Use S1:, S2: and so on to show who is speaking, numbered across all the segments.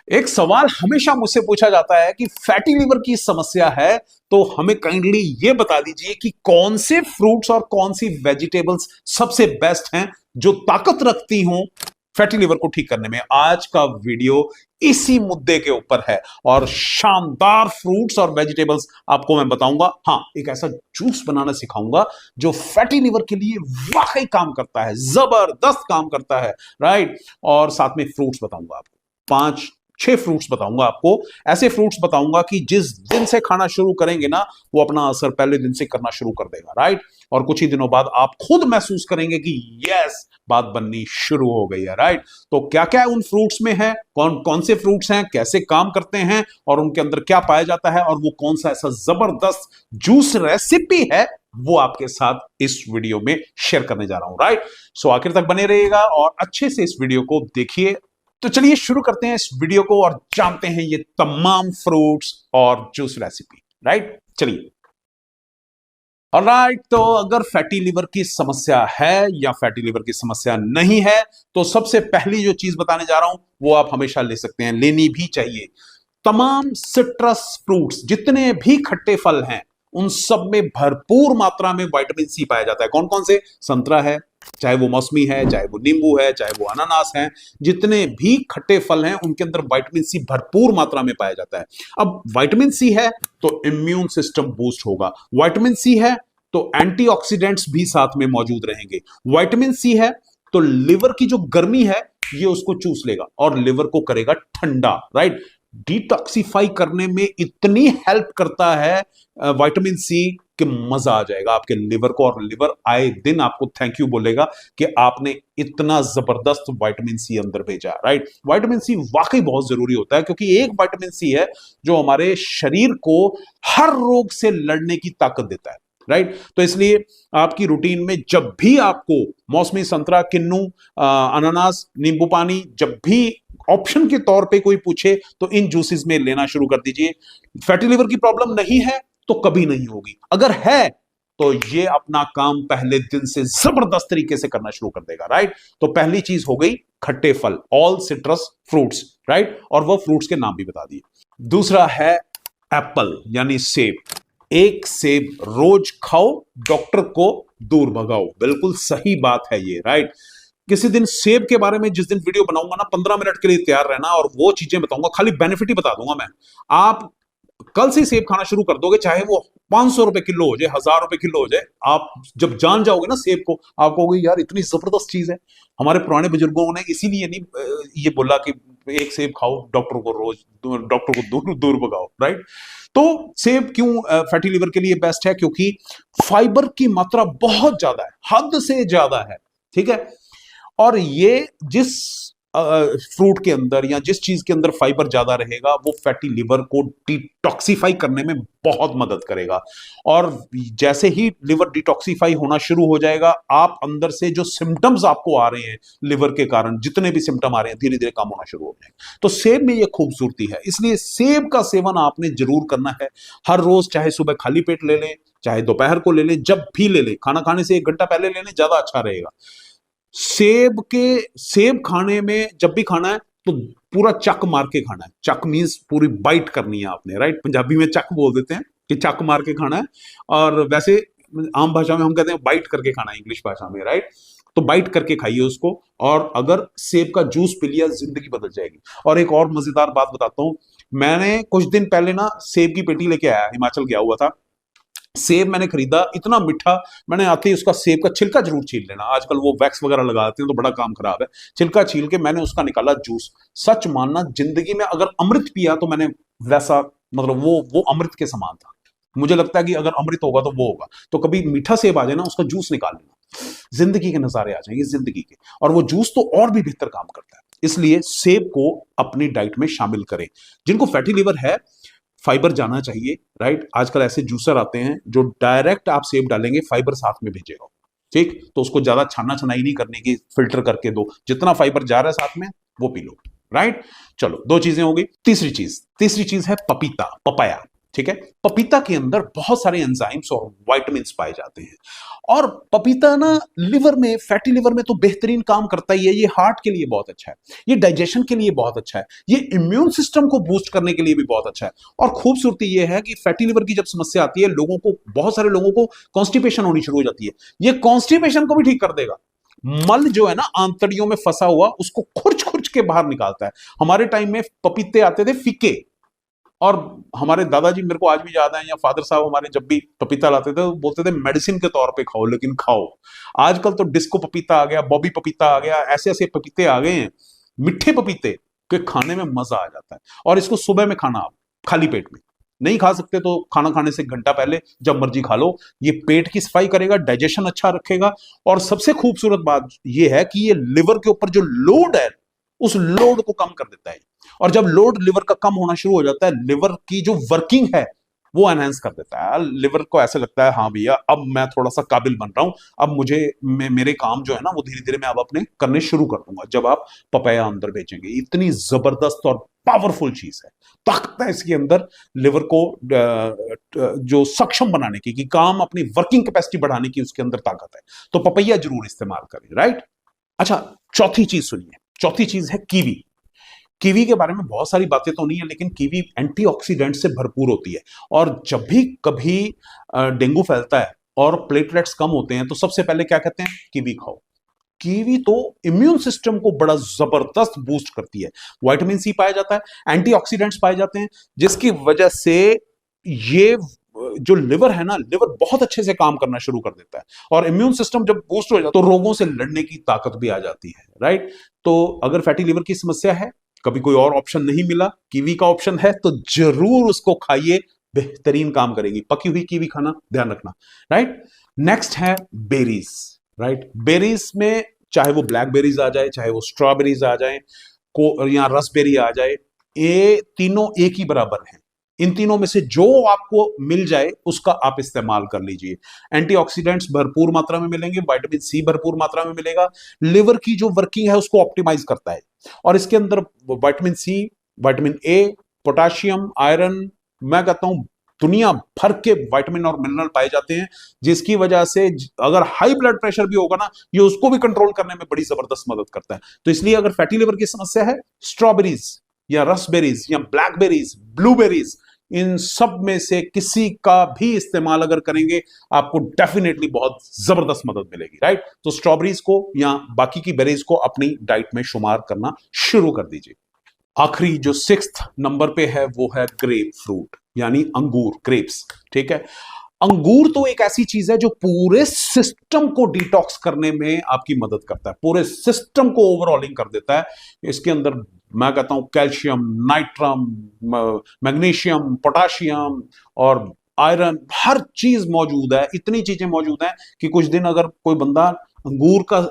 S1: एक सवाल हमेशा मुझसे पूछा जाता है कि फैटी लिवर की समस्या है तो हमें काइंडली ये बता दीजिए कि कौन से फ्रूट्स और कौन सी वेजिटेबल्स सबसे बेस्ट हैं जो ताकत रखती हों फैटी लिवर को ठीक करने में। आज का वीडियो इसी मुद्दे के ऊपर है और शानदार फ्रूट्स और वेजिटेबल्स आपको मैं बताऊंगा। हाँ, एक ऐसा जूस बनाना सिखाऊंगा जो फैटी लिवर के लिए वाकई काम करता है, जबरदस्त काम करता है, राइट। और साथ में फ्रूट्स बताऊंगा आपको, 5-6 फ्रूट्स बताऊंगा आपको, ऐसे फ्रूट्स बताऊंगा कि जिस दिन से खाना शुरू करेंगे ना वो अपना असर पहले दिन से करना शुरू कर देगा, राइट। और कुछ ही दिनों बाद आप खुद महसूस करेंगे कि यस, बात बननी शुरू हो गई है, राइट। तो क्या क्या उन फ्रूट्स में है, कौन कौन से फ्रूट्स हैं, कैसे काम करते हैं और उनके अंदर क्या पाया जाता है, और वो कौन सा ऐसा जबरदस्त जूस रेसिपी है वो आपके साथ इस वीडियो में शेयर करने जा रहा हूं, राइट। सो आखिर तक बने रहिएगा और अच्छे से इस वीडियो को देखिए। तो चलिए शुरू करते हैं इस वीडियो को और जानते हैं ये तमाम फ्रूट्स और जूस रेसिपी, राइट। चलिए, ऑलराइट। तो अगर फैटी लिवर की समस्या है या फैटी लिवर की समस्या नहीं है तो सबसे पहली जो चीज बताने जा रहा हूं वो आप हमेशा ले सकते हैं, लेनी भी चाहिए। तमाम सिट्रस फ्रूट्स, जितने भी खट्टे फल हैं, उन सब में भरपूर मात्रा में विटामिन सी पाया जाता है। कौन कौन से? संतरा है, चाहे वो मौसमी है, चाहे वो नींबू है, चाहे वो अनानास है, जितने भी खट्टे फल हैं उनके अंदर विटामिन सी भरपूर मात्रा में पाया जाता है। अब विटामिन सी है तो इम्यून सिस्टम बूस्ट होगा, विटामिन सी है तो एंटीऑक्सीडेंट्स भी साथ में मौजूद रहेंगे, विटामिन सी है तो लिवर की जो गर्मी है ये उसको चूस लेगा और लिवर को करेगा ठंडा, राइट। डिटॉक्सिफाई करने में इतनी हेल्प करता है विटामिन सी कि मजा आ जाएगा आपके लिवर को, और लिवर आए दिन आपको थैंक यू बोलेगा कि आपने इतना जबरदस्त विटामिन सी अंदर भेजा, राइट। विटामिन सी वाकई बहुत जरूरी होता है क्योंकि एक विटामिन सी है जो हमारे शरीर को हर रोग से लड़ने की ताकत देता है, राइट। तो इसलिए आपकी रूटीन में जब भी आपको मौसमी, संतरा, किन्नू, अनानास, नींबू पानी जब भी ऑप्शन के तौर पे कोई पूछे तो इन जूसेस में लेना शुरू कर दीजिए। फैटी लिवर की प्रॉब्लम नहीं है तो कभी नहीं होगी, अगर है तो ये अपना काम पहले दिन से जबरदस्त तरीके से करना शुरू कर देगा, राइट। तो पहली चीज हो गई खट्टे फल, ऑल सिट्रस फ्रूट्स, राइट। और वो फ्रूट्स के नाम भी बता दिए। दूसरा है एप्पल यानी सेब। एक सेब रोज खाओ, डॉक्टर को दूर भगाओ। बिल्कुल सही बात है ये, राइट। किसी दिन सेब के बारे में जिस दिन वीडियो बनाऊंगा ना, 15 मिनट के लिए तैयार रहना और वो चीजें बताऊंगा, खाली बेनिफिट ही बता दूंगा मैं। आप कल से सेब खाना शुरू कर दोगे, चाहे वो 500 रुपए किलो हो जाए, 1000 रुपए किलो हो जाए। आप जब जान जाओगे ना सेब को, आप कहोगे यार इतनी जबरदस्त चीज है। हमारे पुराने बुजुर्गों ने इसीलिए नहीं ये बोला कि एक सेब खाओ, डॉक्टर को दूर दूर भगाओ, राइट। तो सेब क्यों फैटी लिवर के लिए बेस्ट है? क्योंकि फाइबर की मात्रा बहुत ज्यादा है, हद से ज्यादा है, ठीक है। और ये जिस फ्रूट के अंदर या जिस चीज के अंदर फाइबर ज्यादा रहेगा वो फैटी लिवर को डिटॉक्सिफाई करने में बहुत मदद करेगा। और जैसे ही लिवर डिटॉक्सिफाई होना शुरू हो जाएगा, आप अंदर से जो सिम्टम्स आपको आ रहे हैं लिवर के कारण, जितने भी सिम्टम आ रहे हैं, धीरे धीरे कम होना शुरू हो जाएंगे। तो सेब में ये खूबसूरती है, इसलिए सेब का सेवन आपने जरूर करना है हर रोज, चाहे सुबह खाली पेट ले लें, चाहे दोपहर को ले लें, जब भी ले लें, खाना खाने से 1 घंटा पहले ले लें, ज्यादा अच्छा रहेगा। सेब खाने में जब भी खाना है तो पूरा चक मार के खाना है। चक मीन्स पूरी बाइट करनी है आपने, राइट। पंजाबी में चक बोल देते हैं कि चक मार के खाना है, और वैसे आम भाषा में हम कहते हैं बाइट करके खाना है, इंग्लिश भाषा में, राइट। तो बाइट करके खाइए उसको, और अगर सेब का जूस पी लिया जिंदगी बदल जाएगी। और एक और मजेदार बात बताता हूं, मैंने कुछ दिन पहले ना सेब की पेटी लेके आया, हिमाचल गया हुआ था। सेब मैंने खरीदा, इतना मीठा। मैंने आते ही उसका सेब का छिलका जरूर छील लेना, आजकल वो वैक्स वगैरह लगाते हैं तो बड़ा काम खराब है। छिलका छील के मैंने उसका निकाला जूस। सच मानना, जिंदगी में अगर अमृत पिया तो मैंने वैसा, मतलब वो अमृत के समान था। मुझे लगता है कि अगर अमृत होगा तो वो होगा। तो कभी मीठा सेब आ जाए ना, उसका जूस निकाल लेना, जिंदगी के नजारे आ जाएंगे जिंदगी के। और वो जूस तो और भी बेहतर काम करता है, इसलिए सेब को अपनी डाइट में शामिल करें। जिनको फैटी लिवर है, फाइबर जाना चाहिए, राइट। आजकल ऐसे जूसर आते हैं जो डायरेक्ट आप सेब डालेंगे, फाइबर साथ में भेजेगा, ठीक। तो उसको ज्यादा छाना छनाई नहीं करने की, फिल्टर करके दो, जितना फाइबर जा रहा है साथ में वो पी लो, राइट। चलो, 2 चीजें हो गई। तीसरी चीज है पपीता, पपाया, ठीक है। पपीता के अंदर बहुत सारे एंजाइम्स और विटामिन्स पाए जाते हैं, और पपीता ना लिवर में, फैटी लिवर में तो बेहतरीन काम करता ही है। ये हार्ट के लिए बहुत अच्छा है, ये डाइजेशन के लिए बहुत अच्छा है, ये इम्यून सिस्टम को बूस्ट करने के लिए भी बहुत अच्छा है। और खूबसूरती ये है कि फैटी लिवर की जब समस्या आती है, लोगों को, बहुत सारे लोगों को कॉन्स्टिपेशन होनी शुरू हो जाती है, ये कॉन्स्टिपेशन को भी ठीक कर देगा। मल जो है ना आंतड़ियों में फंसा हुआ, उसको खुरच खुरच के बाहर निकालता है। हमारे टाइम में पपीते आते थे फीके, और हमारे दादाजी, मेरे को आज भी याद है, या फादर साहब हमारे जब भी पपीता लाते थे तो बोलते थे मेडिसिन के तौर पे खाओ, लेकिन खाओ। आजकल तो डिस्को पपीता आ गया, बॉबी पपीता आ गया, ऐसे ऐसे पपीते आ गए हैं, मीठे पपीते के खाने में मजा आ जाता है। और इसको सुबह में खाना, आप खाली पेट में नहीं खा सकते तो खाना खाने से 1 घंटा पहले जब मर्जी खा लो। ये पेट की सफाई करेगा, डाइजेशन अच्छा रखेगा, और सबसे खूबसूरत बात ये है कि ये लिवर के ऊपर जो लोड है, उस लोड को कम कर देता है। और जब लोड लिवर का कम होना शुरू हो जाता है, लिवर की जो वर्किंग है वो एनहेंस कर देता है। लिवर को ऐसे लगता है, हाँ भैया अब मैं थोड़ा सा काबिल बन रहा हूं, अब मुझे मेरे काम जो है ना वो धीरे धीरे मैं अब अपने करने शुरू कर दूंगा जब आप पपाया अंदर बेचेंगे। इतनी जबरदस्त और पावरफुल चीज है, ताकत है इसके अंदर लिवर को जो सक्षम बनाने की, कि काम अपनी वर्किंग कैपेसिटी बढ़ाने की उसके अंदर ताकत है। तो पपैया जरूर इस्तेमाल करें, राइट। अच्छा, चौथी चीज सुनिए, चौथी चीज है कीवी। कीवी के बारे में बहुत सारी बातें तो नहीं है, लेकिन कीवी एंटीऑक्सीडेंट से भरपूर होती है। और जब भी कभी डेंगू फैलता है और प्लेटलेट्स कम होते हैं, तो सबसे पहले क्या कहते हैं, कीवी खाओ। कीवी तो इम्यून सिस्टम को बड़ा जबरदस्त बूस्ट करती है। विटामिन सी पाया जाता है, एंटीऑक्सीडेंट्स पाए जाते हैं, जिसकी वजह से ये जो लिवर है ना, लिवर बहुत अच्छे से काम करना शुरू कर देता है। और इम्यून सिस्टम जब बूस्ट हो जाता है तो रोगों से लड़ने की ताकत भी आ जाती है, राइट। तो अगर फैटी लिवर की समस्या है, कभी कोई और ऑप्शन नहीं मिला, कीवी का ऑप्शन है, तो जरूर उसको खाइए, बेहतरीन काम करेगी। पकी हुई कीवी खाना, ध्यान रखना, राइट। नेक्स्ट है बेरीज, राइट। बेरीज में चाहे वो ब्लैकबेरीज आ जाए, चाहे वो स्ट्रॉबेरीज आ जाए, को या रसबेरी आ जाए, ये तीनों एक ही बराबर हैं। इन तीनों में से जो आपको मिल जाए उसका आप इस्तेमाल कर लीजिए। एंटीऑक्सीडेंट्स भरपूर मात्रा में मिलेंगे, विटामिन सी भरपूर मात्रा में मिलेगा, लिवर की जो वर्किंग है उसको ऑप्टिमाइज करता है। और इसके अंदर vitamin C, vitamin A, potassium, iron, मैं कहता हूं दुनिया भर के विटामिन और मिनरल पाए जाते हैं, जिसकी वजह से अगर हाई ब्लड प्रेशर भी होगा ना, ये उसको भी कंट्रोल करने में बड़ी जबरदस्त मदद करता है। तो इसलिए अगर फैटी लिवर की समस्या है, स्ट्रॉबेरीज या रसबेरीज या ब्लैकबेरीज, ब्लूबेरीज, इन सब में से किसी का भी इस्तेमाल अगर करेंगे, आपको डेफिनेटली बहुत जबरदस्त मदद मिलेगी, राइट। तो स्ट्रॉबेरीज को या बाकी की बेरीज को अपनी डाइट में शुमार करना शुरू कर दीजिए। आखिरी जो 6th नंबर पे है वो है ग्रेप फ्रूट, यानी अंगूर, ग्रेप्स, ठीक है। अंगूर तो एक ऐसी चीज है जो पूरे सिस्टम को डिटॉक्स करने में आपकी मदद करता है, पूरे सिस्टम को ओवरऑलिंग कर देता है। इसके अंदर मैं कहता हूं कैल्शियम, नाइट्रम, मैग्नीशियम, पोटाशियम और आयरन, हर चीज मौजूद है। इतनी चीजें मौजूद हैं कि कुछ दिन अगर कोई बंदा अंगूर का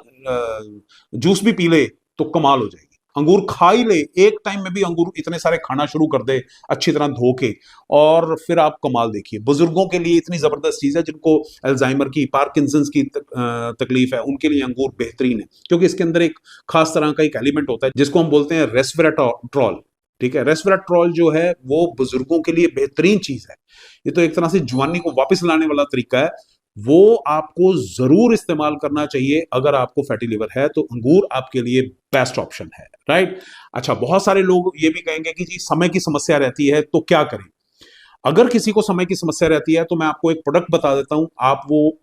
S1: जूस भी पी ले तो कमाल हो जाएगी। अंगूर खा ही ले, एक टाइम में भी अंगूर इतने सारे खाना शुरू कर दे अच्छी तरह धो के, और फिर आप कमाल देखिए। बुजुर्गों के लिए इतनी जबरदस्त चीज है, जिनको अल्जाइमर की, पार्किंसंस की तकलीफ है, उनके लिए अंगूर बेहतरीन है, क्योंकि इसके अंदर एक खास तरह का एक एलिमेंट होता है जिसको हम बोलते हैं रेस्वेराट्रॉल, ठीक है। रेस्वेराट्रॉल जो है वो बुजुर्गों के लिए बेहतरीन चीज है। ये तो एक तरह से जवानी को वापस लाने वाला तरीका है, वो आपको जरूर इस्तेमाल करना चाहिए। अगर आपको फैटी लिवर है तो अंगूर आपके लिए बेस्ट ऑप्शन है, राइट। अच्छा, बहुत सारे लोग ये भी कहेंगे कि जी समय की समस्या रहती है तो क्या करें। अगर किसी को समय की समस्या रहती है तो मैं आपको एक प्रोडक्ट बता देता हूं, आप वो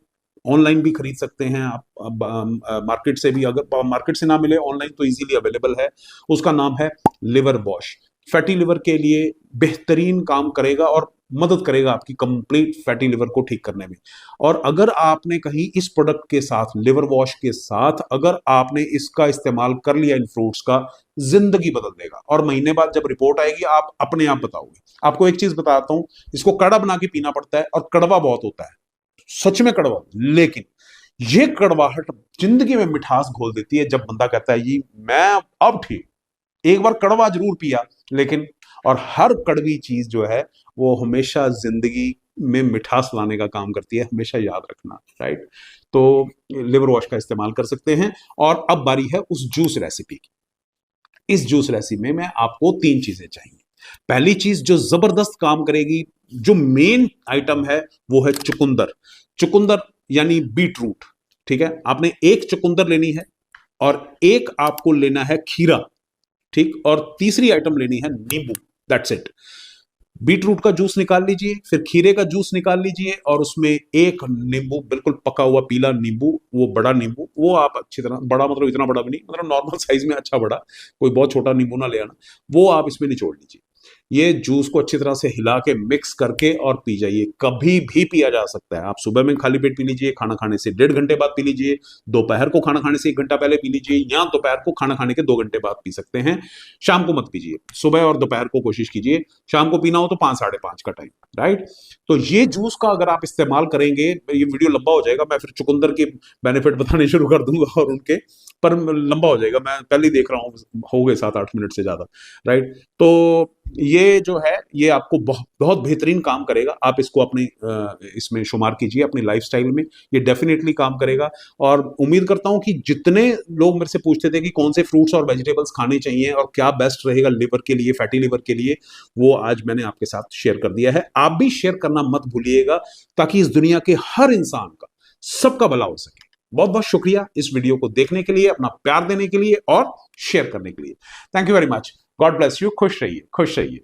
S1: ऑनलाइन भी खरीद सकते हैं, आप मार्केट से भी, अगर मार्केट से ना मिले ऑनलाइन तो इजीली अवेलेबल है। उसका नाम है लिवर वॉश। फैटी लिवर के लिए बेहतरीन काम करेगा और मदद करेगा आपकी कंप्लीट फैटी लिवर को ठीक करने में। और अगर आपने कहीं इस प्रोडक्ट के साथ, लिवर वॉश के साथ, अगर आपने इसका इस्तेमाल कर लिया इन फ्रूट्स का, जिंदगी बदल देगा। और महीने बाद जब रिपोर्ट आएगी आप अपने आप बताओगे। आपको एक चीज बताता हूं, इसको काढ़ा बना के पीना पड़ता है और कड़वा बहुत होता है, सच में कड़वा, लेकिन ये कड़वाहट जिंदगी में मिठास घोल देती है। जब बंदा कहता है जी मैं अब ठीक, एक बार कड़वा जरूर पिया, लेकिन, और हर कड़वी चीज जो है वो हमेशा जिंदगी में मिठास लाने का काम करती है, हमेशा याद रखना, राइट। तो लिवर वॉश का इस्तेमाल कर सकते हैं। और अब बारी है उस जूस रेसिपी की। इस जूस रेसिपी में आपको 3 चीजें चाहिए। पहली चीज जो जबरदस्त काम करेगी, जो मेन आइटम है, वो है चुकंदर। चुकंदर यानी बीट रूट। ठीक है, आपने एक चुकंदर लेनी है और एक आपको लेना है खीरा। ठीक, और तीसरी आइटम लेनी है नींबू। That's it. बीट रूट का जूस निकाल लीजिए, फिर खीरे का जूस निकाल लीजिए, और उसमें एक नींबू, बिल्कुल पका हुआ पीला नींबू, वो बड़ा नींबू, वो आप अच्छी तरह, बड़ा मतलब इतना बड़ा भी नहीं, मतलब नॉर्मल साइज में अच्छा बड़ा, कोई बहुत छोटा नींबू ना ले आना, वो आप इसमें निचोड़ लीजिए। ये जूस को अच्छी तरह से हिला के मिक्स करके और पी जाइए। कभी भी पिया जा सकता है। आप सुबह में खाली पेट पी लीजिए, खाना खाने से 1.5 घंटे बाद पी लीजिए, दोपहर को खाना खाने से 1 घंटा पहले पी लीजिए, या दोपहर को खाना खाने के 2 घंटे बाद पी सकते हैं। शाम को मत पीजिए, सुबह और दोपहर को कोशिश कीजिए। शाम को पीना हो तो 5 साढ़े 5 का टाइम, राइट। तो ये जूस का अगर आप इस्तेमाल करेंगे, ये वीडियो लंबा हो जाएगा, मैं फिर चुकंदर के बेनिफिट बताने शुरू कर दूंगा और उनके, पर लंबा हो जाएगा, मैं पहले ही देख रहा हूँ हो गए 7-8 मिनट से ज्यादा, राइट। तो ये जो है, ये आपको बहुत बहुत बेहतरीन काम करेगा। आप इसको अपनी इसमें शुमार कीजिए अपनी लाइफस्टाइल में, ये डेफिनेटली काम करेगा। और उम्मीद करता हूं कि जितने लोग मेरे से पूछते थे कि कौन से फ्रूट्स और वेजिटेबल्स खाने चाहिए और क्या बेस्ट रहेगा लिवर के लिए, फैटी लिवर के लिए, वो आज मैंने आपके साथ शेयर कर दिया है। आप भी शेयर करना मत भूलिएगा, ताकि इस दुनिया के हर इंसान का, सबका भला हो सके। बहुत बहुत शुक्रिया इस वीडियो को देखने के लिए, अपना प्यार देने के लिए और शेयर करने के लिए। Thank you very much. God bless you. खुश रहिए, खुश रहिए।